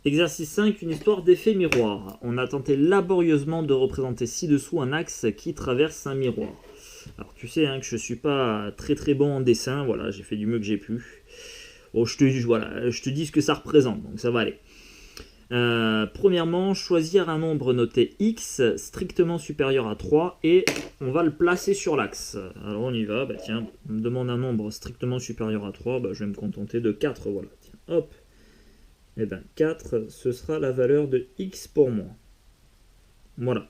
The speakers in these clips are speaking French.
Exercice 5, une histoire d'effet miroir. On a tenté laborieusement de représenter ci-dessous un axe qui traverse un miroir. Alors tu sais que je ne suis pas très bon en dessin, voilà, j'ai fait du mieux que j'ai pu. Bon, je te dis ce que ça représente, donc ça va aller. Premièrement, choisir un nombre noté x strictement supérieur à 3 et on va le placer sur l'axe. Alors on y va, tiens, on me demande un nombre strictement supérieur à 3, je vais me contenter de 4, voilà. Tiens, hop. Et 4, ce sera la valeur de x pour moi. Voilà.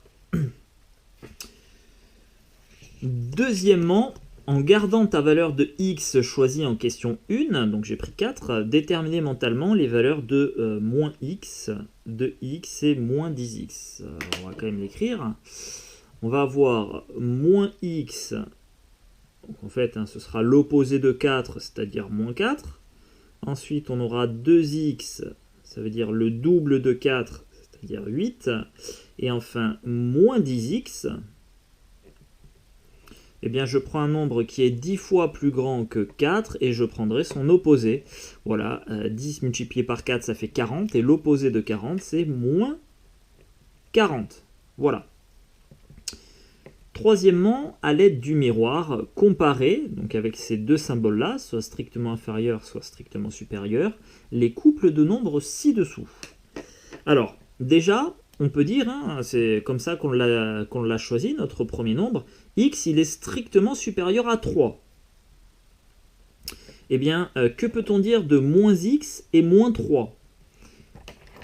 Deuxièmement, en gardant ta valeur de x choisie en question 1, donc j'ai pris 4, déterminer mentalement les valeurs de moins x, de x et moins 10x. Alors, on va quand même l'écrire. On va avoir moins x, donc en fait ce sera l'opposé de 4, c'est-à-dire moins 4. Ensuite, on aura 2x, ça veut dire le double de 4, c'est-à-dire 8. Et enfin, moins 10x, eh bien, je prends un nombre qui est 10 fois plus grand que 4 et je prendrai son opposé. Voilà, 10 multiplié par 4, ça fait 40. Et l'opposé de 40, c'est moins 40. Voilà. Troisièmement, à l'aide du miroir, comparer, donc avec ces deux symboles-là, soit strictement inférieur, soit strictement supérieur, les couples de nombres ci-dessous. Alors, déjà, on peut dire, c'est comme ça qu'on l'a choisi, notre premier nombre, x, il est strictement supérieur à 3. Eh bien, que peut-on dire de moins x et moins 3 ?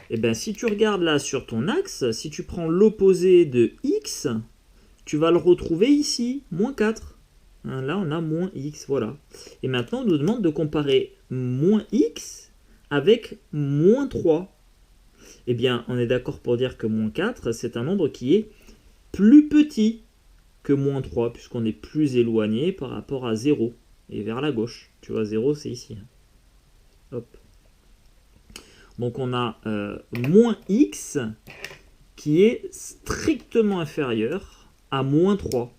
Eh bien, si tu regardes là sur ton axe, si tu prends l'opposé de x, tu vas le retrouver ici, moins 4. Là, on a moins x, voilà. Et maintenant, on nous demande de comparer moins x avec moins 3. Eh bien, on est d'accord pour dire que moins 4, c'est un nombre qui est plus petit que moins 3, puisqu'on est plus éloigné par rapport à 0, et vers la gauche. Tu vois, 0, c'est ici. Hop. Donc, on a moins x qui est strictement inférieur à moins 3.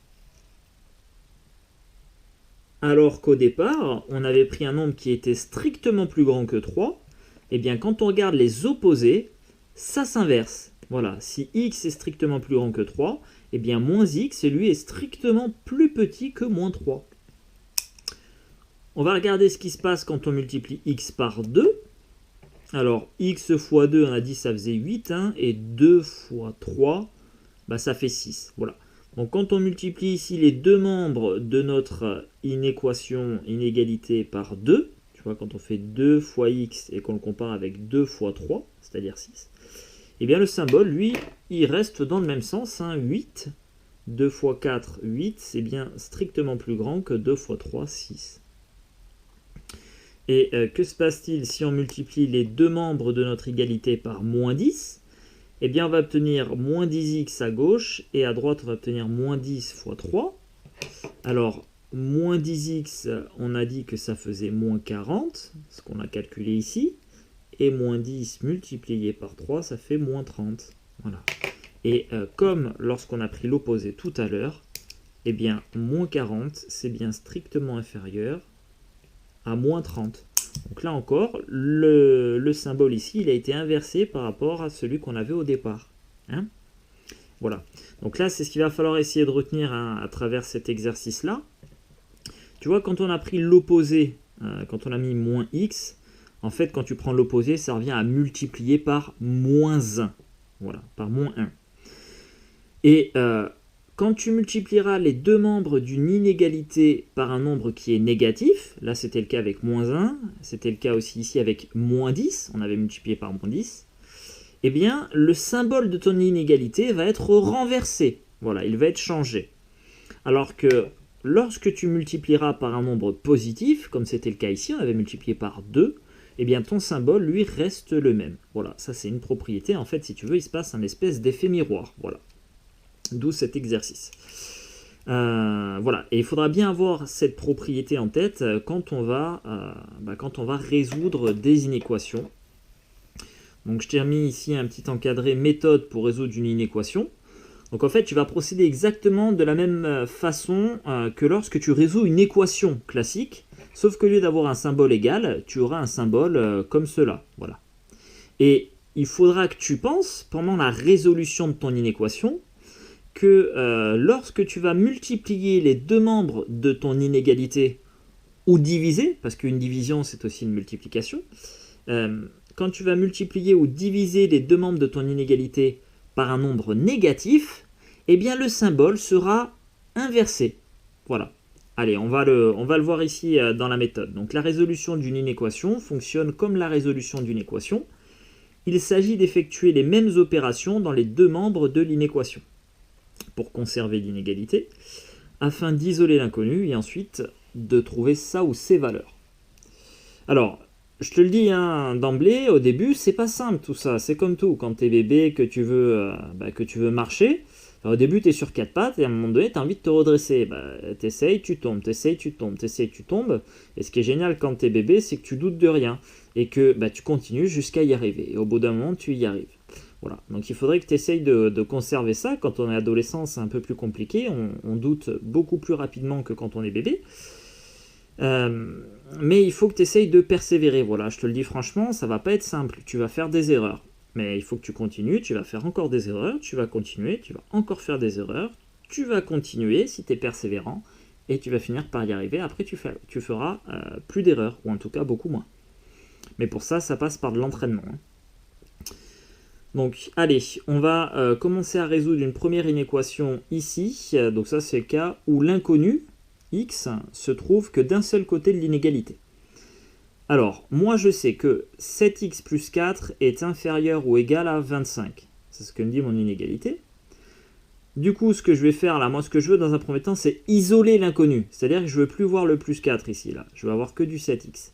Alors qu'au départ, on avait pris un nombre qui était strictement plus grand que 3. Eh bien, quand on regarde les opposés, ça s'inverse. Voilà, si x est strictement plus grand que 3, eh bien, moins x, lui, est strictement plus petit que moins 3. On va regarder ce qui se passe quand on multiplie x par 2. Alors, x fois 2, on a dit ça faisait 8, et 2 fois 3, ça fait 6. Voilà. Donc quand on multiplie ici les deux membres de notre inégalité par 2, tu vois, quand on fait 2 fois x et qu'on le compare avec 2 fois 3, c'est-à-dire 6, eh bien le symbole, lui, il reste dans le même sens. 8, 2 fois 4, 8, c'est bien strictement plus grand que 2 fois 3, 6. Et que se passe-t-il si on multiplie les deux membres de notre égalité par moins 10 ? Eh bien, on va obtenir moins 10x à gauche, et à droite, on va obtenir moins 10 fois 3. Alors, moins 10x, on a dit que ça faisait moins 40, ce qu'on a calculé ici, et moins 10 multiplié par 3, ça fait moins 30. Voilà. Et comme lorsqu'on a pris l'opposé tout à l'heure, eh bien, moins 40, c'est bien strictement inférieur à moins 30. Donc là encore, le symbole ici, il a été inversé par rapport à celui qu'on avait au départ. Voilà. Donc là, c'est ce qu'il va falloir essayer de retenir à travers cet exercice-là. Tu vois, quand on a pris l'opposé, quand on a mis moins x, en fait, quand tu prends l'opposé, ça revient à multiplier par moins 1. Voilà, par moins 1. Et quand tu multiplieras les deux membres d'une inégalité par un nombre qui est négatif, là c'était le cas avec moins 1, c'était le cas aussi ici avec moins 10, on avait multiplié par moins 10, eh bien le symbole de ton inégalité va être renversé, voilà, il va être changé. Alors que lorsque tu multiplieras par un nombre positif, comme c'était le cas ici, on avait multiplié par 2, eh bien ton symbole lui reste le même. Voilà, ça c'est une propriété, en fait si tu veux il se passe un espèce d'effet miroir, voilà. D'où cet exercice. Voilà, et il faudra bien avoir cette propriété en tête quand on va résoudre des inéquations. Donc je t'ai mis ici un petit encadré méthode pour résoudre une inéquation. Donc en fait, tu vas procéder exactement de la même façon que lorsque tu résous une équation classique, sauf qu'au lieu d'avoir un symbole égal, tu auras un symbole comme cela. Voilà. Et il faudra que tu penses, pendant la résolution de ton inéquation, que lorsque tu vas multiplier les deux membres de ton inégalité, ou diviser, parce qu'une division c'est aussi une multiplication, quand tu vas multiplier ou diviser les deux membres de ton inégalité par un nombre négatif, eh bien le symbole sera inversé. Voilà. Allez, on va le voir ici dans la méthode. Donc la résolution d'une inéquation fonctionne comme la résolution d'une équation. Il s'agit d'effectuer les mêmes opérations dans les deux membres de l'inéquation pour conserver l'inégalité, afin d'isoler l'inconnu et ensuite de trouver sa ou ses valeurs. Alors, je te le dis d'emblée, au début, c'est pas simple tout ça. C'est comme tout, quand t'es bébé, que tu veux marcher, alors, au début, tu es sur quatre pattes et à un moment donné, tu as envie de te redresser. T'essayes, tu tombes, t'essayes, tu tombes, t'essayes, tu tombes. Et ce qui est génial quand tu es bébé, c'est que tu doutes de rien et que tu continues jusqu'à y arriver. Et au bout d'un moment, tu y arrives. Voilà. Donc il faudrait que tu essayes de conserver ça. Quand on est adolescent, c'est un peu plus compliqué. On doute beaucoup plus rapidement que quand on est bébé. Mais il faut que tu essayes de persévérer. Voilà, je te le dis franchement, ça va pas être simple. Tu vas faire des erreurs. Mais il faut que tu continues, tu vas faire encore des erreurs, tu vas continuer, tu vas encore faire des erreurs, tu vas continuer si tu es persévérant, et tu vas finir par y arriver. Après, tu feras plus d'erreurs, ou en tout cas beaucoup moins. Mais pour ça, ça passe par de l'entraînement. Donc, allez, on va commencer à résoudre une première inéquation ici. Donc ça, c'est le cas où l'inconnu, x, se trouve que d'un seul côté de l'inégalité. Alors, moi je sais que 7x plus 4 est inférieur ou égal à 25. C'est ce que me dit mon inégalité. Du coup, ce que je vais faire là, moi ce que je veux dans un premier temps, c'est isoler l'inconnu. C'est-à-dire que je ne veux plus voir le plus 4 ici, là. Je vais avoir que du 7x.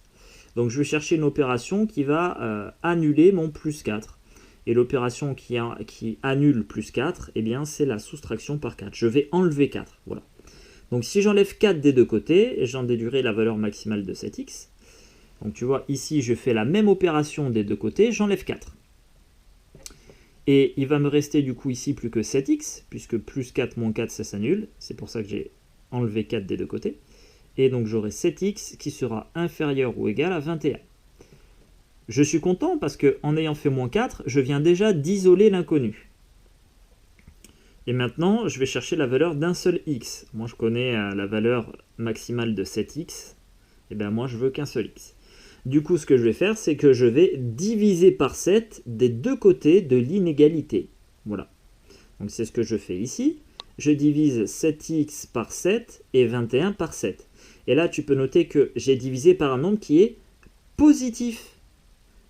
Donc je vais chercher une opération qui va annuler mon plus 4. Et l'opération qui annule plus 4, eh bien c'est la soustraction par 4. Je vais enlever 4, voilà. Donc si j'enlève 4 des deux côtés, j'en déduirai la valeur maximale de 7x. Donc tu vois, ici, je fais la même opération des deux côtés, j'enlève 4. Et il va me rester du coup ici plus que 7x, puisque plus 4 moins 4, ça s'annule. C'est pour ça que j'ai enlevé 4 des deux côtés. Et donc j'aurai 7x qui sera inférieur ou égal à 21. Je suis content parce qu'en ayant fait moins 4, je viens déjà d'isoler l'inconnu. Et maintenant, je vais chercher la valeur d'un seul x. Moi, je connais la valeur maximale de 7x. Et bien moi, je veux qu'un seul x. Du coup, ce que je vais faire, c'est que je vais diviser par 7 des deux côtés de l'inégalité. Voilà. Donc c'est ce que je fais ici. Je divise 7x par 7 et 21 par 7. Et là, tu peux noter que j'ai divisé par un nombre qui est positif.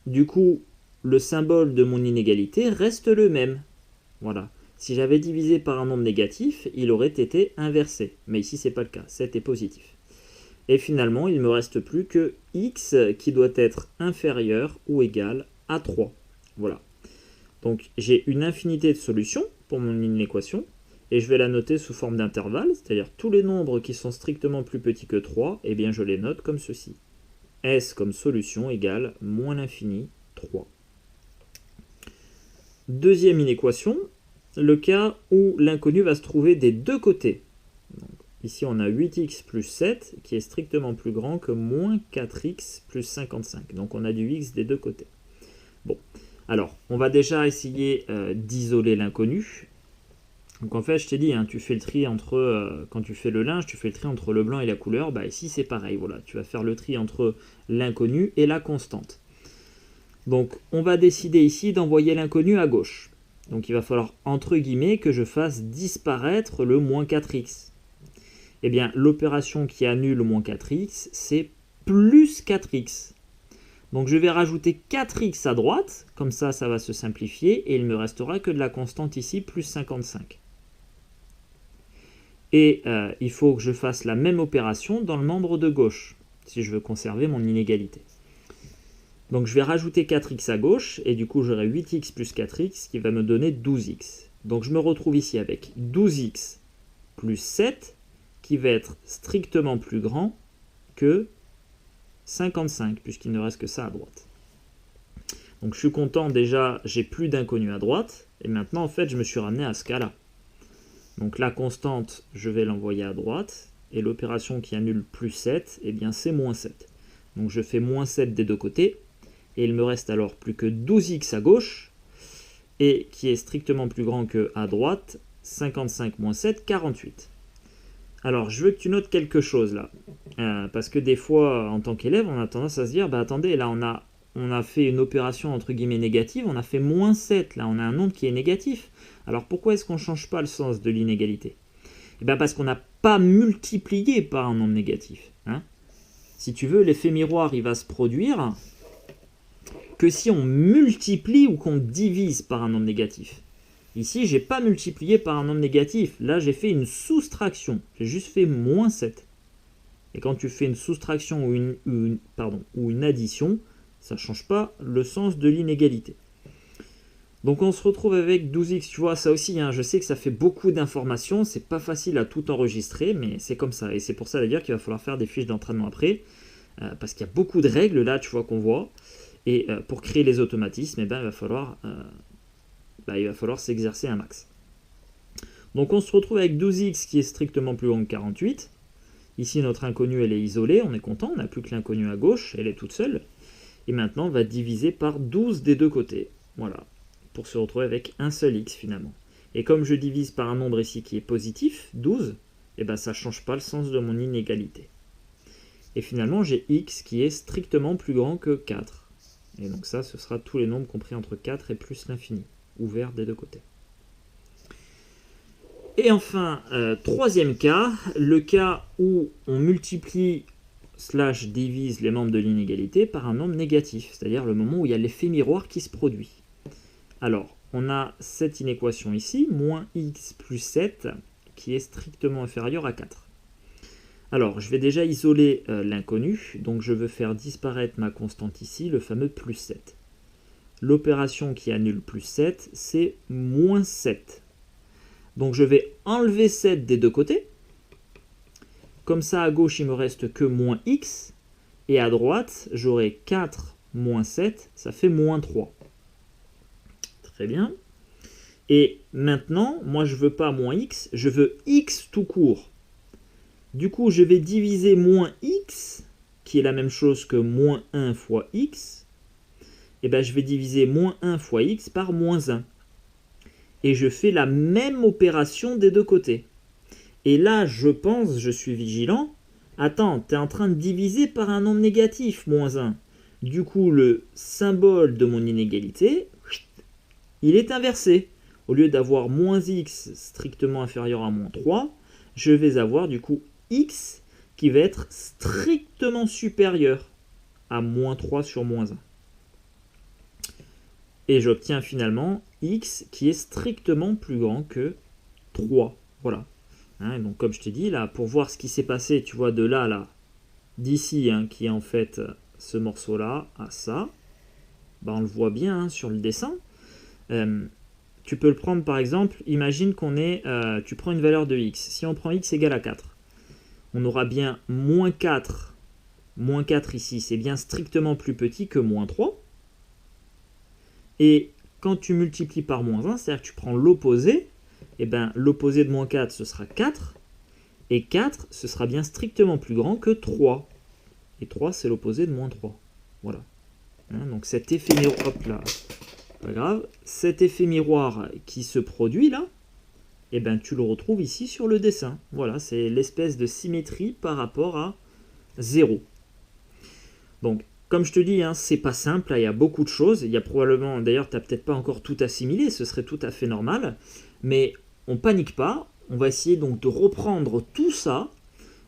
Du coup, le symbole de mon inégalité reste le même. Voilà. Si j'avais divisé par un nombre négatif, il aurait été inversé. Mais ici, ce n'est pas le cas. 7 est positif. Et finalement, il ne me reste plus que x qui doit être inférieur ou égal à 3. Voilà. Donc j'ai une infinité de solutions pour mon inéquation, et je vais la noter sous forme d'intervalle, c'est-à-dire tous les nombres qui sont strictement plus petits que 3, eh bien je les note comme ceci. S comme solution égale moins l'infini 3. Deuxième inéquation, le cas où l'inconnu va se trouver des deux côtés. Donc, ici, on a 8x plus 7 qui est strictement plus grand que moins 4x plus 55. Donc, on a du x des deux côtés. Bon, alors, on va déjà essayer d'isoler l'inconnu. Donc, en fait, je t'ai dit, tu fais le tri entre, quand tu fais le linge, tu fais le tri entre le blanc et la couleur. Ici, c'est pareil. Voilà, tu vas faire le tri entre l'inconnu et la constante. Donc, on va décider ici d'envoyer l'inconnu à gauche. Donc, il va falloir, entre guillemets, que je fasse disparaître le moins 4x. Eh bien, l'opération qui annule le moins 4x, c'est plus 4x. Donc, je vais rajouter 4x à droite, comme ça, ça va se simplifier, et il ne me restera que de la constante ici, plus 55. Et il faut que je fasse la même opération dans le membre de gauche, si je veux conserver mon inégalité. Donc, je vais rajouter 4x à gauche, et du coup, j'aurai 8x plus 4x, qui va me donner 12x. Donc, je me retrouve ici avec 12x plus 7, qui va être strictement plus grand que 55, puisqu'il ne reste que ça à droite. Donc je suis content, déjà, j'ai plus d'inconnu à droite, et maintenant, en fait, je me suis ramené à ce cas-là. Donc la constante, je vais l'envoyer à droite, et l'opération qui annule plus 7, eh bien c'est moins 7. Donc je fais moins 7 des deux côtés, et il me reste alors plus que 12x à gauche, et qui est strictement plus grand que à droite, 55 moins 7, 48. Alors, je veux que tu notes quelque chose là. Parce que des fois, en tant qu'élève, on a tendance à se dire, bah attendez, là on a fait une opération entre guillemets négative, on a fait moins 7, là on a un nombre qui est négatif. Alors pourquoi est-ce qu'on ne change pas le sens de l'inégalité? Eh bien parce qu'on n'a pas multiplié par un nombre négatif. Hein. Si tu veux, l'effet miroir, il va se produire que si on multiplie ou qu'on divise par un nombre négatif. Ici, j'ai pas multiplié par un nombre négatif. Là, j'ai fait une soustraction. J'ai juste fait moins 7. Et quand tu fais une soustraction ou une addition, ça ne change pas le sens de l'inégalité. Donc on se retrouve avec 12x. Tu vois, ça aussi, hein, je sais que ça fait beaucoup d'informations. C'est pas facile à tout enregistrer, mais c'est comme ça. Et c'est pour ça d'ailleurs qu'il va falloir faire des fiches d'entraînement après. Parce qu'il y a beaucoup de règles là, tu vois, qu'on voit. Et pour créer les automatismes, eh ben, il va falloir s'exercer un max. Donc on se retrouve avec 12x qui est strictement plus grand que 48. Ici notre inconnue elle est isolée, on est content, on n'a plus que l'inconnue à gauche, elle est toute seule. Et maintenant on va diviser par 12 des deux côtés. Voilà, pour se retrouver avec un seul x finalement. Et comme je divise par un nombre ici qui est positif, 12, eh ben ça ne change pas le sens de mon inégalité. Et finalement j'ai x qui est strictement plus grand que 4. Et donc ça, ce sera tous les nombres compris entre 4 et plus l'infini, ouverts des deux côtés. Et enfin, troisième cas, le cas où on multiplie / divise les membres de l'inégalité par un nombre négatif, c'est-à-dire le moment où il y a l'effet miroir qui se produit. Alors, on a cette inéquation ici, moins x plus 7, qui est strictement inférieur à 4. Alors, je vais déjà isoler l'inconnu, donc je veux faire disparaître ma constante ici, le fameux plus 7. L'opération qui annule plus 7, c'est moins 7. Donc je vais enlever 7 des deux côtés. Comme ça, à gauche, il me reste que moins x. Et à droite, j'aurai 4 moins 7, ça fait moins 3. Très bien. Et maintenant, moi, je ne veux pas moins x, je veux x tout court. Du coup, je vais diviser moins x, qui est la même chose que moins 1 fois x. Et bien, je vais diviser moins 1 fois x par moins 1. Et je fais la même opération des deux côtés. Et là, je pense, je suis vigilant. Attends, tu es en train de diviser par un nombre négatif, moins 1. Du coup, le symbole de mon inégalité, il est inversé. Au lieu d'avoir moins x strictement inférieur à moins 3, je vais avoir du coup x qui va être strictement supérieur à moins 3 sur moins 1. Et j'obtiens finalement x qui est strictement plus grand que 3. Voilà. Hein, donc comme je t'ai dit, là, pour voir ce qui s'est passé, tu vois, de là à là, d'ici, hein, qui est en fait ce morceau-là à ça, bah, on le voit bien hein, sur le dessin. Tu peux le prendre par exemple, imagine qu'on est, tu prends une valeur de x. Si on prend x égale à 4, on aura bien moins 4. Moins 4 ici, c'est bien strictement plus petit que moins 3. Et quand tu multiplies par moins 1, c'est-à-dire que tu prends l'opposé, et ben l'opposé de moins 4, ce sera 4. Et 4, ce sera bien strictement plus grand que 3. Et 3, c'est l'opposé de moins 3. Voilà. Hein, donc cet effet miroir, hop là, pas grave, cet effet miroir qui se produit là, et ben tu le retrouves ici sur le dessin. Voilà, c'est l'espèce de symétrie par rapport à 0. Donc, comme je te dis, hein, c'est pas simple, il y a beaucoup de choses. Il y a probablement, d'ailleurs, tu n'as peut-être pas encore tout assimilé, ce serait tout à fait normal. Mais on panique pas, on va essayer donc de reprendre tout ça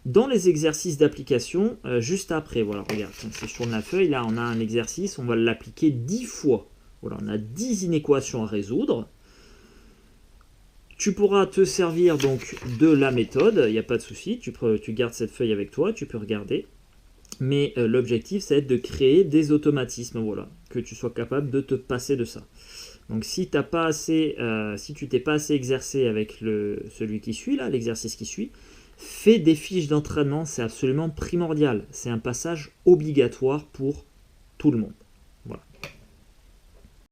dans les exercices d'application juste après. Voilà, regarde, si je tourne la feuille, là on a un exercice, on va l'appliquer 10 fois. Voilà, on a 10 inéquations à résoudre. Tu pourras te servir donc de la méthode, il n'y a pas de souci, tu gardes cette feuille avec toi, tu peux regarder. Mais l'objectif, c'est de créer des automatismes, voilà, que tu sois capable de te passer de ça. Donc si tu t'es pas assez exercé avec celui qui suit, là, l'exercice qui suit, fais des fiches d'entraînement, c'est absolument primordial. C'est un passage obligatoire pour tout le monde.